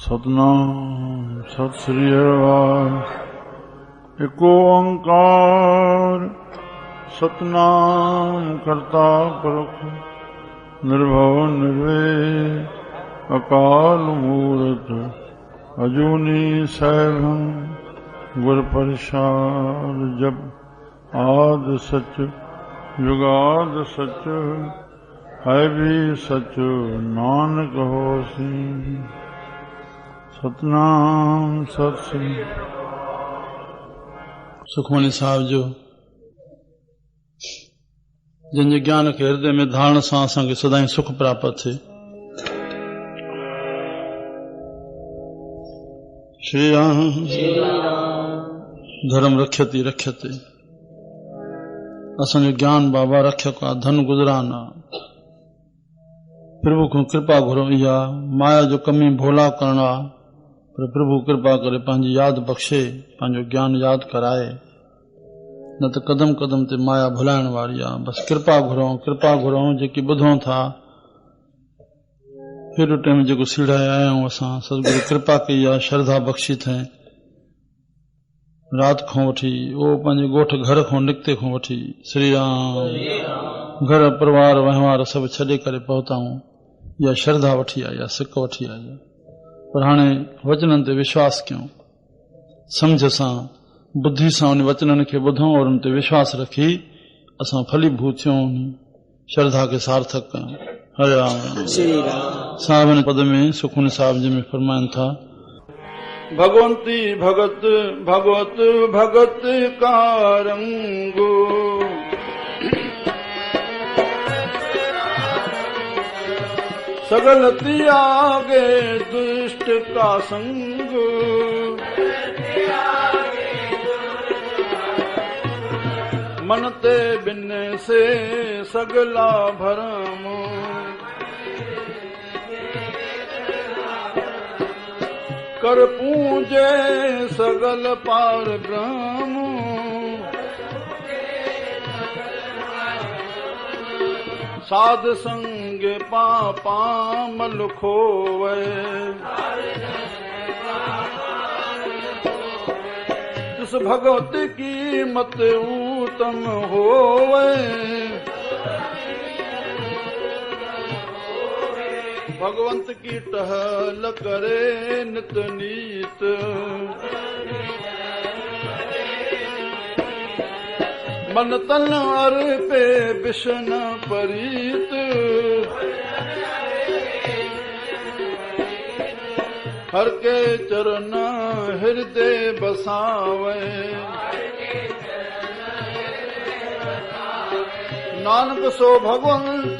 सतनाम सत श्री अकाल। एको ओंकार सतनाम करता पुरख निर्भव निर्वैर अकाल मूरत अजूनी सैभं गुर प्रसाद। जब आद सच जुगाद सच है भी सच नानक होसी। सतनाम सत श्री। सुखमनी साहब जो जिन ज्ञान के हृदय में धारण सां असांखे सदाई सुख प्राप्त थे। श्री राम धर्म रख्यति रख्यते। असांजो ज्ञान बाबा रख्यक आ, धन गुजराना। प्रभु को कृपा घुरो इहा माया जो कमी भोला करणा। पर प्रभु कृपा करे पंहिंजी याद बख्शे, पंहिंजो ज्ञान याद कराए। न त कदम कदम ते माया भुलाइण वारी आहे। बस कृपा घुरो जेकी ॿुधूं था। हेॾो टाइम जेको सीढ़ाए आया आहियूं असां, सतगुरु कृपा कई आहे, श्रद्धा बख़्शी अथई। रात खां वठी उहो पंहिंजे ॻोठ घर खां निकिते खां वठी श्री राम घर परिवार वहिंवार सभु छॾे करे पहुताऊं। इहा श्रद्धा वठी आई आहे, सिक वठी आई आहे। पर हाणे वचननि ते विश्वास कयूं, सम्झ सां बुद्धि सां उन वचननि खे ॿुधूं और उन ते विश्वास रखी असां फलीभूत थियूं, श्रद्धा खे सार्थक कयूं। हरे राम श्री राम। साहिब पद में सुखमनी साहिब जी में फरमाइनि था, भगवंती भगत भगवत भगत का रंग। सगल त्यागे दुष्ट का संग। मन ते बिन से सगला भरम। कर पूजे सगल पार ब्रह्म। साध संग पापा मल खोवे। जिस भगवत की मत उत्तम होवे। भगवंत की टहल करे नित नीत। मन तन अर्पे विष्णु परीत। हर के चरण हृदय बसावे। नानक सो भगवंत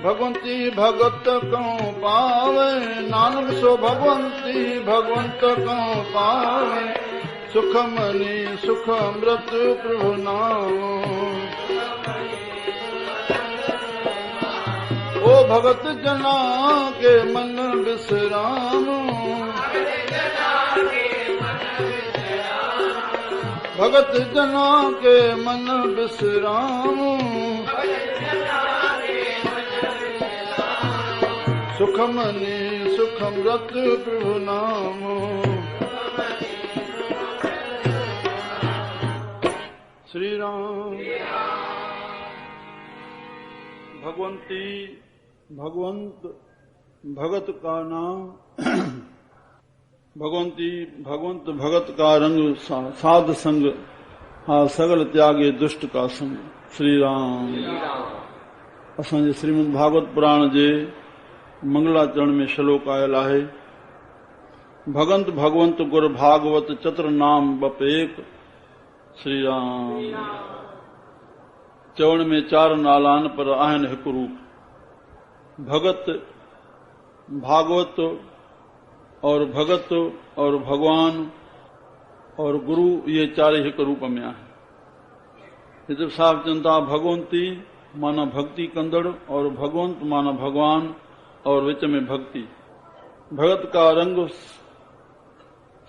भगवंती भगत कौ पावे। नानक सो भगवंती भगवंत कौ पावे। सुख मनी सुख अमृत प्रभु नाम। ओ भगत जना के मन विश्राम। भगत जना के मन विश्राम। सुख मनी सुख अमृत प्रभु नाम। श्री राम। भगवंती भगवंत भगत का नाम। भगवंती भगवंत भगत का रंग। साध संग हा सगल त्यागे दुष्ट का संग। श्री राम। असांजे श्रीमद भागवत पुराण जे मंगलाचरण में श्लोक आयल आहे, भगंत भगवंत गुर भागवत चतुर नाम बप एक। श्री राम। चवण में चार नालान पर आहिनि हिकु रूप। भगत भागवत और भगत और भगवान और गुरु, ये चारे हिकु रूप में आहिनि। हिते साहिब चवनि था भगवंती माना भक्ति कंदड़ और भगवंत माना भगवान और विच में भक्ति। भगत का रंग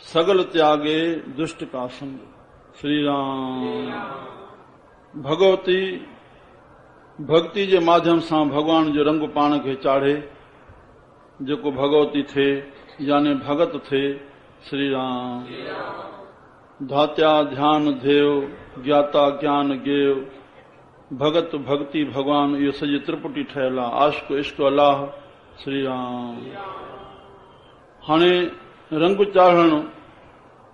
सगल त्यागे दुष्ट का संग। श्री राम। भगवती भक्ति जे माध्यम सां भगवान जो रंग पाण खे चाढ़े, जेको भगवती थे यानी भगत थे श्री राम। धात्या ध्यान देव ज्ञाता ज्ञान गेव, भगत भक्ति भगवान, इहो सॼी त्रिपुटी ठहियल आहे। आशिक इश्क अलाह श्री राम। हाणे रंग चाढ़ण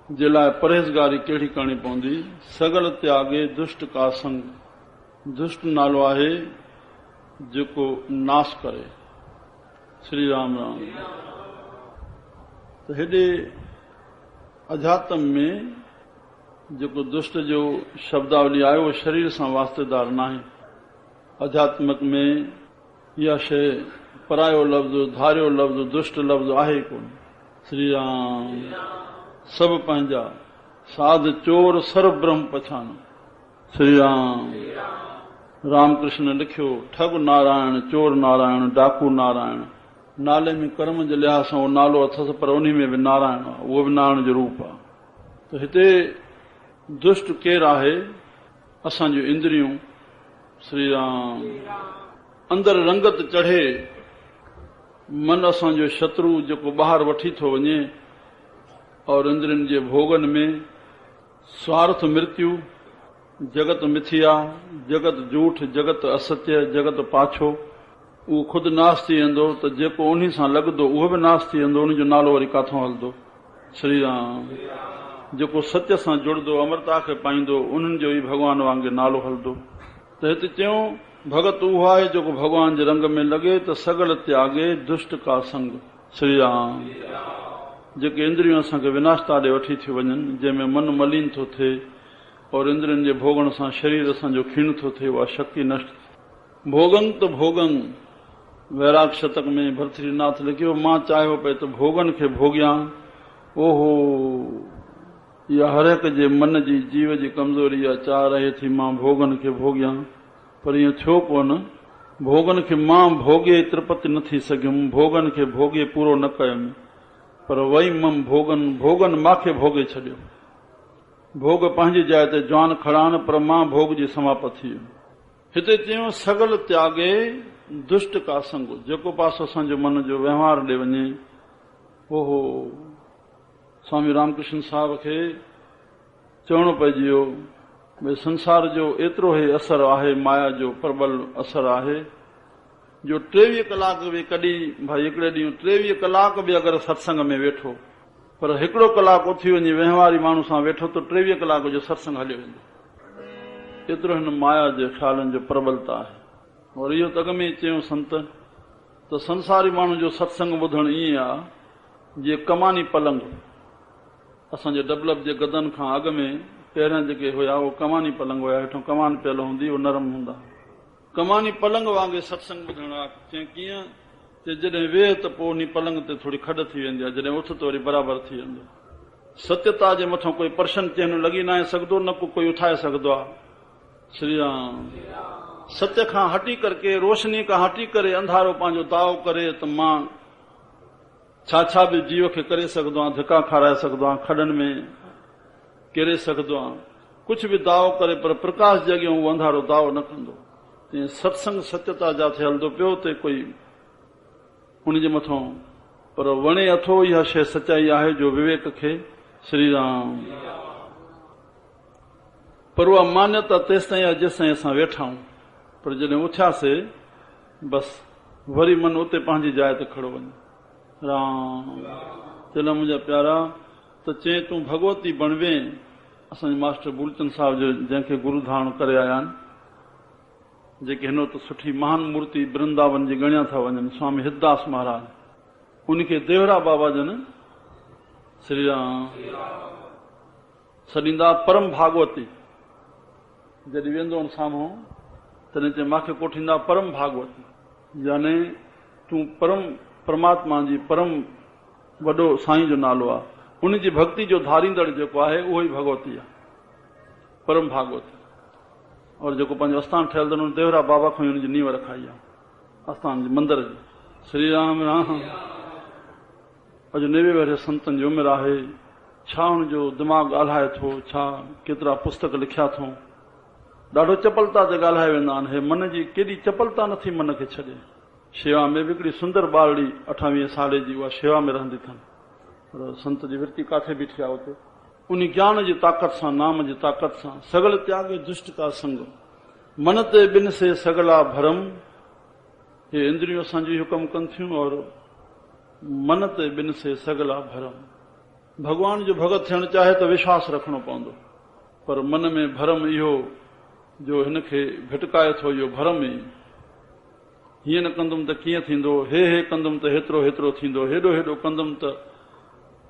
जे लाइ परहेज़गारी कहिड़ी करणी पवंदी? सगल त्यागे दुष्ट का संग। दुष्ट नालो आहे जेको नाश करे। श्री राम राम। त हेॾे अध्यात्म में जेको दुष्ट जो शब्दावली आहे उहो शरीर सां वास्तेदार न आहे। अध्यात्मिक में इहा शइ परायो लफ़्ज़, धारियो लफ़्ज़, दुष्ट लफ़्ज़ आहे ई कोन। श्री राम। सभु पंहिंजा साध चोर सर्व ब्रह्म पछाण। श्री राम। रामकृष्ण लिखियो ठग नारायण, चोर नारायण, डाकू नारायण। नाले में कर्म जे लिहाज़ सां उहो नालो अथसि, पर उन में बि नारायण आहे, उहो बि नारायण जो रूप आहे। त हिते दुष्ट केरु आहे? असां जूं इंद्रियूं। श्री राम। अंदरि रंगत चढ़े, मन असांजो शत्रु जेको ॿाहिरि वठी थो वञे, और इंद्रियुनि जे भोगन में स्वार्थ मृत्यु, जगत मिथिया, जगत झूठ, जगत असत्य, जगत पाछो, उहो खुदि नाश थी वेंदो त जेको उन्ही सां लॻंदो उहो बि नाश थी वेंदो, उनजो नालो वरी काथों हलंदो? श्री राम। जेको सत्य सां जुड़ंदो, अमरता खे पाईंदो, उन्हनि जो ई भॻवान वांगुरु नालो हलंदो। त हिते चयूं भगत उहो आहे जेको भॻवान जे रंग में लॻे त सगल त्यागे दुष्ट का संग। श्री राम। जेके इंद्रियूं असांखे विनाश ताॾे वठी थियूं वञनि, जंहिंमें मन मलिन थो थिए और इंद्रियुनि जे भोगण सां शरीर असांजो क्षीण थो थिए, उहा शक्ति नष्ट। भोगन त भोगन, वैराग शतक में भर्तृनाथ लिखियो, मां चाहियो पए त भोगन खे भोगियां। ओहो, इहा हर हिक जे मन जी जीव जी कमज़ोरी आहे। चाह रहे थी मां भोगन खे भोगियां, पर ईअं थियो कोन। भोगन खे मां भोगे तृपति न थी सघियुमि, भोगन खे भोगे पूरो न कयुमि, पर वई मम भोगन, भोगन मांखे भोगे छॾियो। भोग पंहिंजी जाइ ते जवान खड़ा आहिनि, पर मां भोग जी समाप्त थी वियुमि। हिते चयूं सगल त्यागे दुष्ट का संग। जेको पासो असांजो मन जो व्यवहार ॾे वञे, ओहो, स्वामी रामकृष्ण साहिब खे चवणो पइजी वियो भई संसार जो एतिरो ई असर आहे, माया जो प्रबल असर आहे, जो 23 कलाक बि कॾहिं भाई हिकिड़े ॾींहुं 23 कलाक बि अगरि सत्संग में वेठो, पर हिकिड़ो कलाक उथी वञे वहिंवारी माण्हू सां वेठो त 23 कलाक जो सत्संग हलियो वेंदो। एतिरो हिन माया जे ख्यालनि जो प्रबलता आहे। और इहो त अॻ में चयूं संत त संसारी माण्हू जो सत्संग ॿुधणु ईअं आहे जीअं कमानी पलंग। असांजे डबलब जे गदन खां अॻ में पहिरियां जेके हुया उहो कमानी पलंग हुया, हेठों कमान पियल हूंदी, उहो नरम हूंदा। कमानी पलंग वांगुरु सत्संग ॿुधणु आहे। चई कीअं? त जॾहिं वेह त पोइ उन पलंग ते थोरी खॾ थी वेंदी आहे, जॾहिं उथ त वरी बराबरि थी वेंदो। सत्यता जे मथां कोई पर्शन चिन्ह लॻी न आहे सघंदो, न को कोई उठाए सघंदो आहे। श्री राम। सत्य खां हटी करके, रोशनी खां हटी करे अंधारो पंहिंजो दाव करे त मां छा बि जीव खे करे सघंदो आहियां, धिका खाराए सघंदो आहियां, खॾनि में किरे सघंदो आहियां, कुझु बि दाव करे, पर प्रकाश जे अॻियां उहो अंधारो दाव न कंदो। तीअं सत्संग सत्यता जाथे हलंदो पियो त कोई उनजे मथां पर वणे अथो। इहा शइ सचाई आहे जो विवेक खे। श्री राम। पर उहा मान्यता तेसि ताईं आहे जेसिताईं असां वेठा आहियूं, पर जॾहिं उथियासीं बसि वरी मन उते पंहिंजी जाइ ते खड़ो वञे। राम। चल मुंहिंजा प्यारा, त चए तूं भगवती बणवे। असांजे मास्टर मूलचंद साहिब जो जंहिंखे गुरु धारण करे आया आहिनि, जेके हिन वक़्तु सुठी महान मूर्ति वृंदावन जी ॻणिया था वञनि, स्वामी हितदास महाराज, उनखे देवरा बाबा जन श्री राम सॾींदा परम भागवती। जॾहिं वेंदो साम्हूं तॾहिं चए मूंखे कोठींदा परम भागवती, यानी तूं परम परमात्मा जी परम वॾो साईं जो नालो आहे। उनजी भक्ति जो धारींदड़ जेको आहे उहो ई भगवती आहे, परम भागवती। और जेको पंहिंजो आस्थान ठहियल अथनि देवरा बाबा खां ई हुनजी नींव रखाई आहे, आस्थान जी मंदर जी। श्री राम राम। अॼु नेवे वेठे संतनि जी उमिरि आहे, छा हुनजो दिमाग़ु ॻाल्हाए थो, छा केतिरा पुस्तक लिखिया अथऊं। ॾाढो चपलता ते ॻाल्हाए वेंदा आहिनि। हे मन जी केॾी चपलता नथी मन खे छॾे। शेवा में भी हिकिड़ी सुंदर ॿारड़ी 28 साले जी, उहा शेवा में रहंदी अथनि, पर संत जी विरती काथे बीठी आहे उते। उन ज्ञान जी ताक़त सां, नाम जी ताक़त सां, सगल त्यागे दुष्ट का संग, मन ते बिन से सगला भरम, ये इंद्रियों असांजी हुकम कनि थियूं, और मन ते बिन से सगला भरम। भगवान जो भगत थियणु चाहे त विश्वास रखणो पवंदो, पर मन में भरम इहो जो हिनखे भिटकाए थो, इहो भरम ई, हीअं न कंदुमि त कीअं थींदो, हे कंदुमि त हेतिरो हेतिरो थींदो, हेॾो हेॾो कंदुमि त,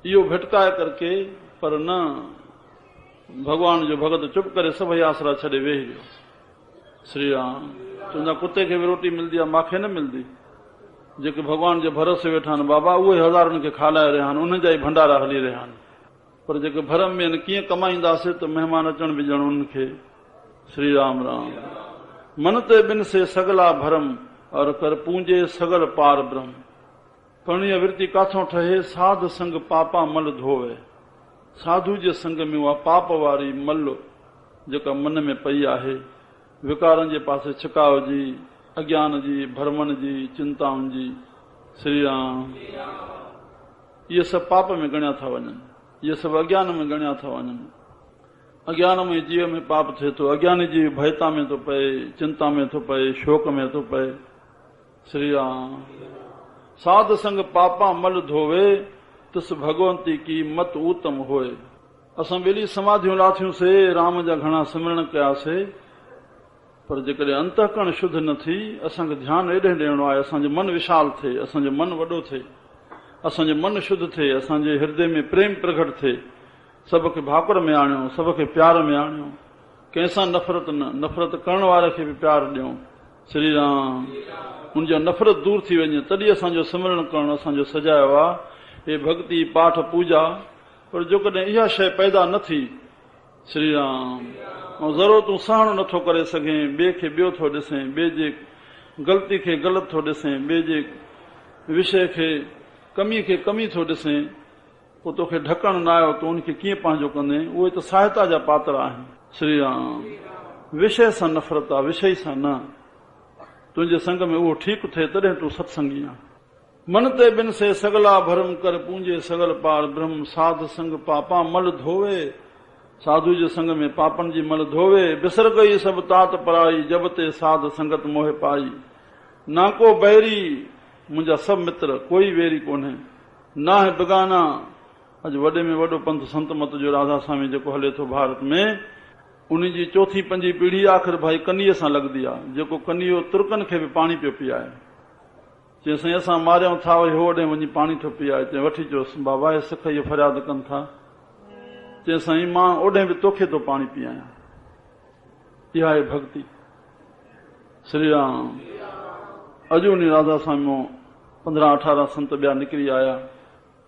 इहो भिटकाए करके, पर न भगवान जो भगत चुप करे सभई आसरा छॾे वेही वियो। श्री राम तुंहिंजा कुते खे बि रोटी मिलंदी आहे, मूंखे न मिलंदी। जेके भगवान जे भरोसे वेठा आहिनि बाबा, उहे हज़ारनि खे खाराए रहिया आहिनि, उन्हनि जा ई भंडारा हली रहिया आहिनि, पर जेके भरम में आहिनि कीअं कमाईंदासीं त महिमान अचण बि ॼण उन्हनि खे। श्री राम राम। मन ते बिन से सगला भरम, और कर पूंजे सगल पार ब्रह्म। करणीय वृत्ति काथों ठहे, साध संग पापा मल धोवे। साधु जे संग में उहा पाप वारी मल जेका मन में पई आहे, विकारनि जे पासे छिकाव जी, अज्ञान जी, भरमनि जी, चिंताउनि जी। श्री राम। इहे सभु पाप में गणिया था वञनि, इहे सभु अज्ञान में गणिया था वञनि। अज्ञान में जीव में पाप थिए थो, अज्ञानी जीव भयता में थो पए, चिंता में थो पए, शोक में थो पए। श्री राम। साध संग पापा मल धोवे, तिस भगवंती की मत उत्तम होए। असां ॿेली समाधियूं लाथियूंसीं, राम जा घणा सिमरण कयासीं, पर जेकॾहिं अंतःकरण शुद्ध न थी, असांखे ध्यानु एॾे ॾियणो आहे, असांजो मन विशाल थिए, असांजो मन वॾो थिए, असांजो मन शुद्ध थिए, असांजे हृदय में प्रेम प्रगट थिए, सभ खे भाकुर में आणियो, सभ खे प्यार में आणियो, कंहिंसां नफ़रत न, नफ़रत करण वारे खे बि प्यार ॾियूं। श्री राम। उनजा नफ़रत दूर थी वञे, तॾहिं असांजो सिमरण करणु असांजो सजायो आहे, हे भक्ति पाठ पूजा। पर जेकॾहिं इहा शइ पैदा न थी, श्री राम, ऐं ज़रूरतूं सहण नथो करे सघे, ॿिए खे ॿियो थो ॾिसे, ॿिए जे ग़लती खे ग़लति थो ॾिसे, ॿिए जे विषय खे, कमी खे कमी थो ॾिसे, पोइ तोखे ढकण न आयो त उनखे कीअं पंहिंजो कंदे? उहे त सहायता जा पात्र आहिनि। श्री राम। विषय सां नफ़रत आहे, विषय सां न। तुंहिंजे संग में उहो ठीकु थिए तॾहिं तूं सत्संगी आहे। मन ते बिन से सगला भरम, कर पूंजे सगल पार ब्रह्म। साध संग पापा मल धोवे, साधु जे संग में पापन जी मल धोवे। बिसर गई सब तात पराई, जब ते साध संगत मोह पाई। ना को बैरी, मुंहिंजा सभु मित्र, कोई वेरी कोन्हे, ना है बिगाना। अॼु वॾे में वॾो पंथ संत मत जो राधा स्वामी जेको हले थो भारत में, उन जी चौथी पंजी पीढ़ी आख़िर भाई कनीअ सां लॻंदी आहे, जेको कनीअ तुर्कनि खे बि पाणी पियो पीआरे। चई साईं असां मारियूं था, वरी हो ओॾे वञी पाणी थो पीआरे। चई वठी अचोसि बाबा, हे सिख इहो फरियाद कनि था। चई साईं मां ओॾे बि तोखे थो पाणी पीआरियां। इहा आहे भक्ति। श्री राम। अॼु उन राधा स्वामी मां 15-18 संत ॿिया निकिरी आया,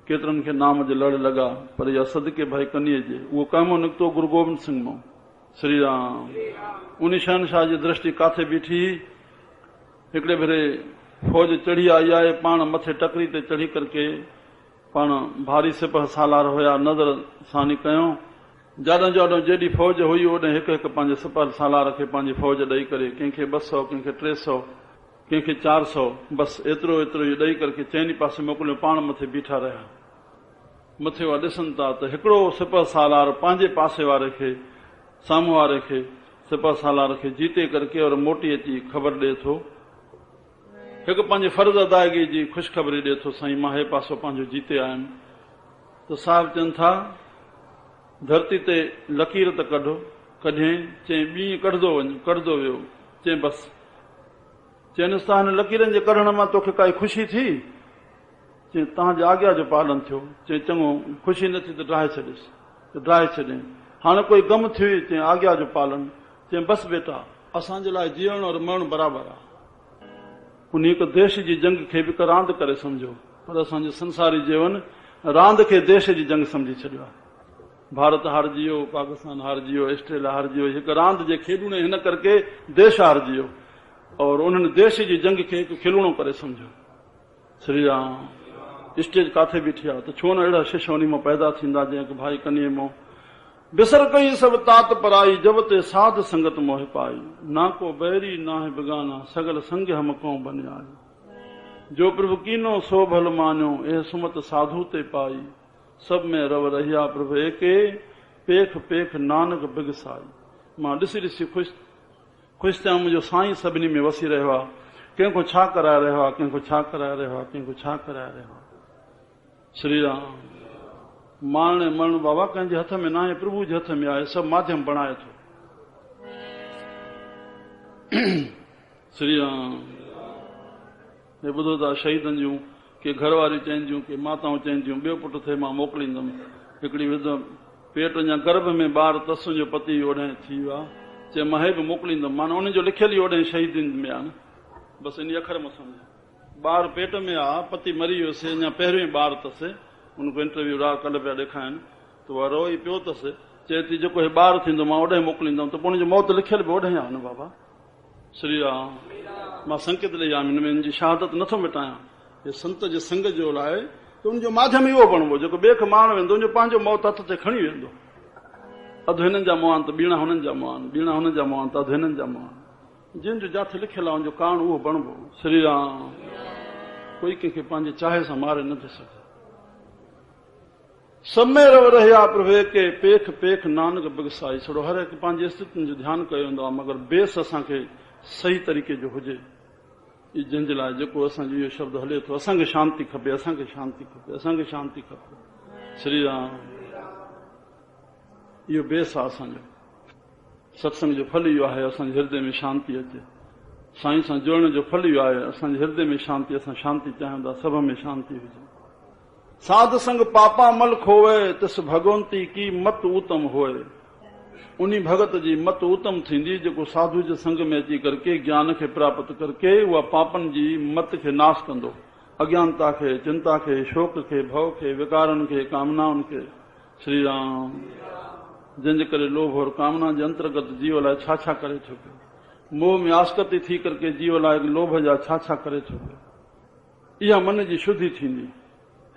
केतिरनि खे नाम जे लड़ लॻा, पर इहा सदके भाई कनीअ जे उहो कमु निकितो गुरु गोबिंद सिंह मां। श्री राम। उन शहनशाह जी दृष्टि काथे बीठी, हिकिड़े भेरे फौज चढ़ी आई आहे, पाण मथे टकरी ते चढ़ी करके, पाण भारी सिपह सालार हुया, नज़र सानी कयूं, जाॾो जाॾो जेॾी फौज हुई ओॾे हिकु हिकु पंहिंजे सिपह सालार खे पंहिंजी फौज ॾेई करे, कंहिंखे 200, कंहिंखे 300, कंहिंखे 400, बसि एतिरो एतिरो इहो ॾेई करके चइनी पासे मोकिलियो, पाण मथे बीठा रहिया। मथे उहा ॾिसनि था त हिकिड़ो सिपह सालार पंहिंजे पासे वारे खे, साम्हूं वारे खे, सिपह सालार खे जीते करके और मोटी अची ख़बर ॾिए थो, हिकु पंहिंजे फर्ज़ अदायगी जी ख़ुशख़बरी ॾिए थो, साईं मां हे पासो पंहिंजो जीते आयुमि। त साहिब चवनि था धरती ते लकीर त कढो, कढियईं। चई ॿीं कढंदो वञ, कढंदो वियो। चई बसि। चइनि था हिन लकीरनि जे कढण मां तोखे काई ख़ुशी थी? चई तव्हांजे आज्ञा जो पालन थियो। चई चङो, ख़ुशी न थी त ड्राहे छॾियसि, त ड्राहे छॾियईं। हाणे कोई गम थी? चई आज्ञा जो पालन। चई बसि बेटा, असांजे लाइ जीअण और मरण बराबरि आहे। उन हिकु देश जी जंग खे बि हिकु रांदि करे सम्झो, पर असांजो संसारी जीवन रांदि खे देश जी जंग सम्झी छॾियो आहे। भारत हारजी वियो, पाकिस्तान हारजी वियो, ऑस्ट्रेलिया हारजी वियो, हिकु रांदि जे खेॾूं हिन करके देश हारजी वियो, और उन्हनि देश जी जंग खे हिकु खिलौनो करे सम्झो। श्री राम। स्टेज काथे बीठी आहे त छो न अहिड़ा शिष्य उन मां पैदा थींदा जंहिं भाई कनीअ मां बिसर कई सभु तात पराई, जब ते साध संगत मोह पाई। ना को बैरी ना है बिगाना, सगल संग हम कौं बनियाई। जो प्रभु कीनो सो भल मानो, ए सुमत साधु ते पाई। सब में रव रहिया प्रभु एके, पेख पेख नानक बिगसाई। मां ॾिसी ॾिसी ख़ुशि थियां, मुंहिंजो साईं सभिनी में वसी रहियो आहे। कंहिंखो छा कराए रहियो आहे, कंहिंखो छा कराए रहियो आहे, कंहिंखो छा कराए रहियो आहे। श्री राम। मारण मरण बाबा कंहिंजे हथ में न आहे, प्रभु जे हथ में आहे। सभु माध्यम बणाए थो। श्री राम। हे ॿुधो था शहीदनि जूं के घर वारियूं चवनि थियूं, के माताऊं चवनि थियूं ॿियो पुटु थिए मां मोकिलींदमि। हिकिड़ी विधवा पेट अञा गर्भ में ॿार तस जो पति ओॾे थी वियो आहे, चए मां हे बि मोकिलींदमि। माना उनजो लिखियल ई ओॾे शहीदनि में आहे न, बसि इन अखर में सम्झ। ॿार पेट में आहे, पति मरी वियोसीं, अञा पहिरियों ई ॿार अथसि। उनखे इंटरव्यू कल्ह पिया ॾेखारनि त उहा रो ई पियो अथसि। चए थी जेको हे ॿार थींदो मां ओॾे मोकिलींदमि, त पोइ उनजी मौत लिखियल बि ओॾे आहे न बाबा। श्री राम। मां संकेत ॾेई आहियां, हिन में हिन जी शहादत नथो मिटायां। हे संत जे संग जो लाइ त उनजो माध्यम इहो बणिबो, जेको ॿिए खे मारण वेंदो उनजो पंहिंजो मौत हथ ते खणी वेंदो। अधु हिननि जा मुआन त ॿीणा हुननि जा मुआन, ॿीणा हुननि जा मुआन त अधु हिननि जा मुआन। जिन जो जाथे लिखियल आहे उनजो कारण उहो बणिबो। श्री राम। कोई कंहिंखे पंहिंजे चाहे सां मारे नथो सघे। समय रव रहिया प्रभु के, पेख पेख नानक बिगसाई। छड़ो हर हिकु पंहिंजी स्थितियुनि जो ध्यानु कयो वेंदो आहे, मगर बेस असांखे सही तरीक़े जो हुजे। जंहिंजे लाइ जेको असांजो इहो शब्द हले थो, असांखे शांती खपे, असांखे शांती खपे, असांखे शांती खपे। श्री राम। इहो बेस आहे असांजो। सत्संग जो फल इहो आहे, असांजे हृदय में शांती अचे। साईं सां जुड़ण जो फल इहो आहे, असांजे हृदय में शांती। असां शांती चाहियूं था, सभ में शांती हुजे। साध संग पापा मल खोवे, तिस भगवंती की मत उत्तम होए। उन्ही भगत जी मत उत्तम थींदी जेको साधु जे संग में अची करके ज्ञान खे प्राप्त करके उहा पापनि जी मत खे नाश कंदो। अज्ञानता खे, चिंता खे, शोक खे, भव खे, विकारनि खे, कामनाउनि खे। श्री राम। जंहिंजे करे लोभ और कामना जे अंतर्गत जीव लाइ छा छा करे थो पियो। मोह में आसक्ति थी करके जीव लाइ लोभ जा छा छा करे थो पियो। इहा मन जी शुद्धि थींदी।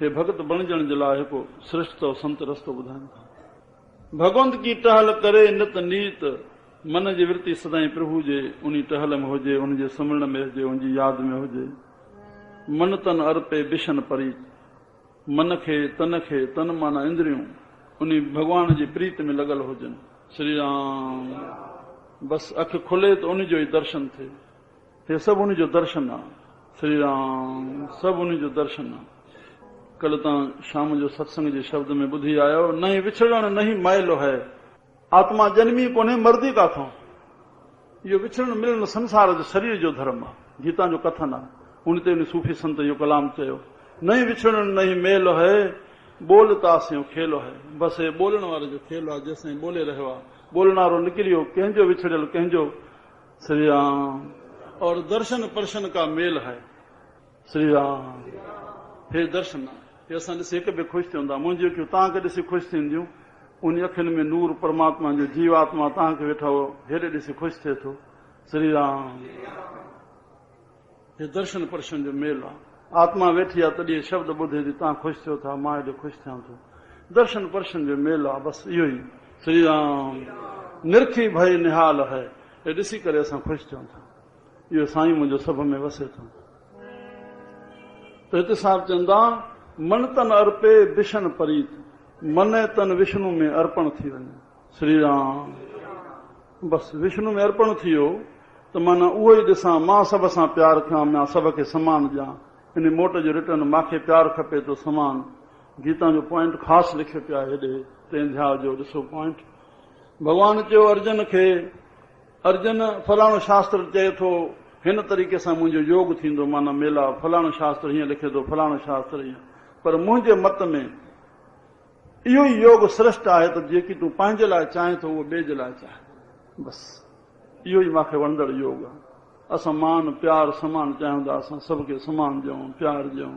हे भगत बणजण जे लाइ हिकु श्रेष्ठ और संत रस्तो ॿुधाइनि था। भगवंत की टहल करे नित नीत, मन जी वृत्ति सदाई प्रभु जे उन टहल में हुजे, उनजे स्मरण में हुजे, उनजी यादि में हुजे। मन तन अर्पे बिशन परी। मन खे, तन खे, तन माना इंद्रियूं उन भगवान जी प्रीत में लॻल हुजनि। श्री राम। बसि अखि खुले त उनजो ई दर्शन थिए। हे सभु उनजो दर्शन आहे। श्री राम। सभु उनजो दर्शन आहे। कल तव्हां शाम जो सत्संग जे शब्द में ॿुधी आयो, न ही विछड़ण न ही माइलो है, आत्मा जन्मी कोन्हे मर्दी काथों। इहो विछड़ण मिलण संसार जो शरीर जो धर्म आहे। गीता जो कथन आहे, उन ते उन सूफ़ी संत जो कलाम चयो, न ही विछड़ण न ही मेलो है, बोलता से खेलो है। बसि हे ॿोलण वारे जो खेल आहे। जेसिताईं ॿोले रहियो आहे, ॿोलणारो निकिरियो, कंहिंजो विछड़ियल कंहिंजो। श्री राम। और दर्शन पर्शन का मेल है। श्री राम। हे दर्शन आहे। हे असां ॾिसी हिकु बि ख़ुशि थियूं था। मुंहिंजी अखियूं तव्हांखे ॾिसी ख़ुशि थींदियूं। उन अखियुनि में नूर परमात्मा जो जीवात्मा तव्हांखे वेठा हो, हेॾे ॾिसी ख़ुशि थिए थो। श्री राम। हे दर्शन पर्शन जो मेल आहे। आत्मा वेठी आहे तॾहिं शब्द ॿुधे थी, तव्हां ख़ुशि थियो था, मां हेॾे ख़ुशि थियां थो। दर्शन पर्शन जो मेल आहे। बसि इहो ई। श्री राम। निरखी भई निहाल है। हे ॾिसी करे असां ख़ुशि थियूं था। इहो साईं मुंहिंजो सभ में वसे थो। त हिते साहिब चवंदा, मन तन अर्पे बिशन परीत, मन तन विष्णु में अर्पण थी वञे। श्री राम। बसि विष्णु में अर्पण थी वियो त माना उहो ई ॾिसां, मां सभ सां प्यार कयां, मां सभ खे समान ॾियां। इन मोट जो रिटर्न मूंखे प्यार खपे तो समान। गीता जो पॉइंट ख़ासि लिखियो पिया हेॾे टें अध्याय जो ॾिसो पॉइंट। भॻवानु चयो अर्जुन खे, अर्जुन फलाणो शास्त्र चए थो हिन तरीक़े सां मुंहिंजो योग थींदो, माना मेला फलाणो शास्त्र हीअं लिखे थो, फलाणो शास्त्र हीअं। पर मुंहिंजे मत में इहो ई योग श्रेष्ठ आहे त जेकी तूं पंहिंजे लाइ चाहे थो उहो ॿिए जे लाइ चाहे। बसि इहो ई मूंखे वणंदड़ योग आहे। असां मान प्यार समान चाहियूं था, असां सभखे समान ॾियूं, प्यार ॾियूं।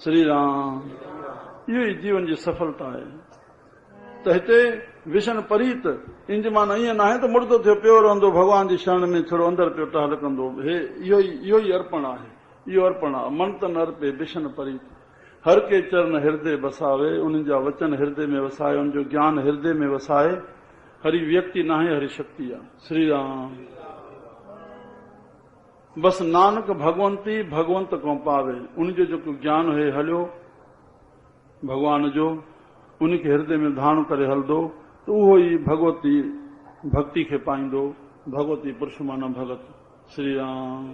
श्री राम। इहो ई जीवन जी सफलता आहे। त हिते विषण परीत इन जी माना ईअं न आहे त मुर्दो थियो पियो रहंदो भॻवान जी शरण में, थोरो अंदरि पियो टहल कंदो। हे इहो ई अर्पण आहे। इहो अर्पण आहे। मन त न अर्पे विषण परीत। हर के चरण हृदय बसावे, उन्हनि जा वचन हृदय में वसाए, उनजो ज्ञान हृदय में वसाए। हरि व्यक्ति न आहे, हरि शक्ति आहे। श्री राम। बस नानक भगवंती भगवंत को पावे। उनजो जेको ज्ञान है हलियो भगवान जो, उनखे हृदय में धारण करे हलंदो तो उहो ई भगवती भक्ति खे पाईंदो। भगवती पुरुष माना भगत श्री राम।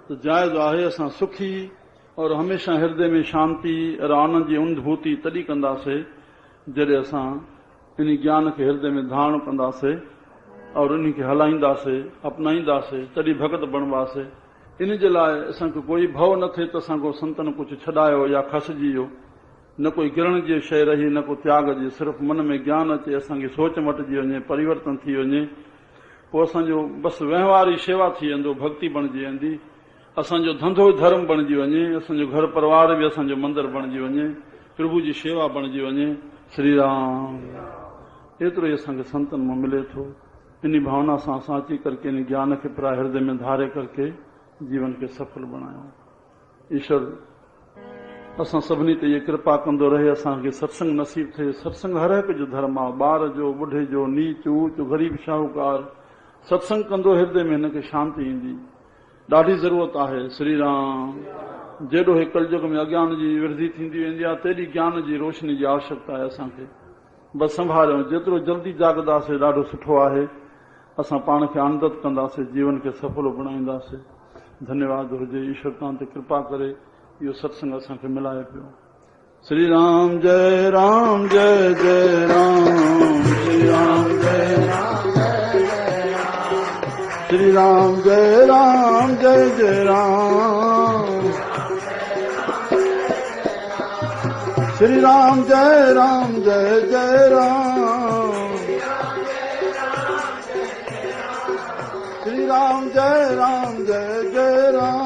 तो जायज़ आहे असां सुखी और हमेशा हृदय में शांति और आनंद जी अनुभूति तॾहिं कंदासीं जॾहिं असां इन ज्ञान खे हृदय में धारण कंदासीं और इन खे हलाईंदासीं अपनाईंदासीं तॾहिं भगत बणवासीं। इन जे लाइ असांखे कोई भव न थिए त असांखो संतन कुझु छॾायो या खसिजी वियो, न कोई गिरण जी शइ रही न को त्याग जी, सिर्फ़ु मन में ज्ञान अचे, असांजी सोच मटिजी वञे, परिवर्तन थी वञे, पोइ असांजो बसि वहिंवारी शेवा थी वेंदो, भक्ति बणिजी वेंदी, असांजो धंधो धर्म बणिजी वञे, असांजो घर परिवार बि असांजो मंदरु बणिजी वञे, प्रभु जी शेवा बणिजी वञे। श्री राम। एतिरो ई असांखे संतन मां मिले थो। इन भावना सां असां अची करके इन ज्ञान खे प्राय हृदय में धारे करके जीवन खे सफल बणायूं। ईश्वर असां सभिनी ते इहे कृपा कंदो रहे, असांखे सत्संग नसीब थिए। सत्संग हर हिक जो धर्म आहे, ॿार जो, ॿुढे जो, नीच ऊच, ग़रीब शाहूकार, सत्संग कंदो हृदय में हिनखे शांति ईंदी। ॾाढी ज़रूरत आहे। श्री राम। जेॾो हे कलयुग में अज्ञान जी वृद्धि थींदी वेंदी आहे तेॾी ज्ञान जी रोशनी जी आवश्यकता आहे असांखे। बसि संभालियूं, जेतिरो जल्दी जाॻंदासीं ॾाढो सुठो आहे। असां पाण खे आनंदित कंदासीं, जीवन खे सफल बणाईंदासीं। धन्यवाद हुजे, ईश्वर तव्हां ते कृपा करे इहो सत्संग असांखे मिलाए पियो। श्री राम जय राम जय जय राम। श्री राम जय राम जय जय राम। श्री राम जय राम जय जय राम। श्री राम जय राम जय जय राम। श्री राम जय राम जय जय राम।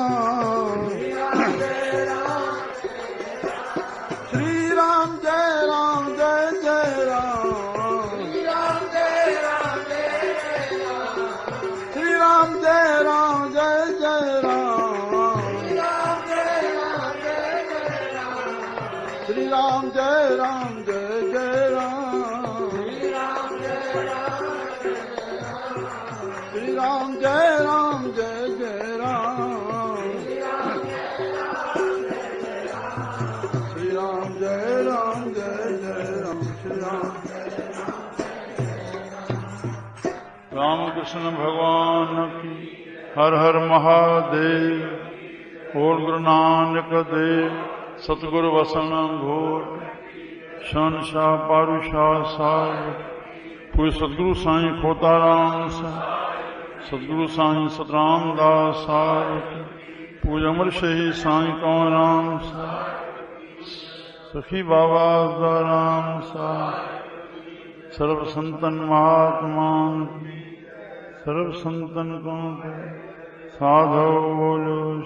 श्री राम जय राम जय जय राम। श्री राम जय राम जय जय राम। श्री राम जय राम जय जय राम। श्री राम जय राम जय जय राम। श्री राम जय राम जय जय राम। श्री राम। रामकृष्ण भगवान की हर हर महादेव। बोल गुरु नानक देव। सतगुरु वसन घोट शहनशाह पारूशाह साहिब। पूज्य सतगुरु साईं खोताराम साहिब। सतगुरु साईं सतराम दास साहिब। पूज्य अमर शहीद साईं कंवरराम साहिब। सखी बाबा दाराम साहिब। सर्व संतन महात्मान सर्व संतन को साधो बोलो।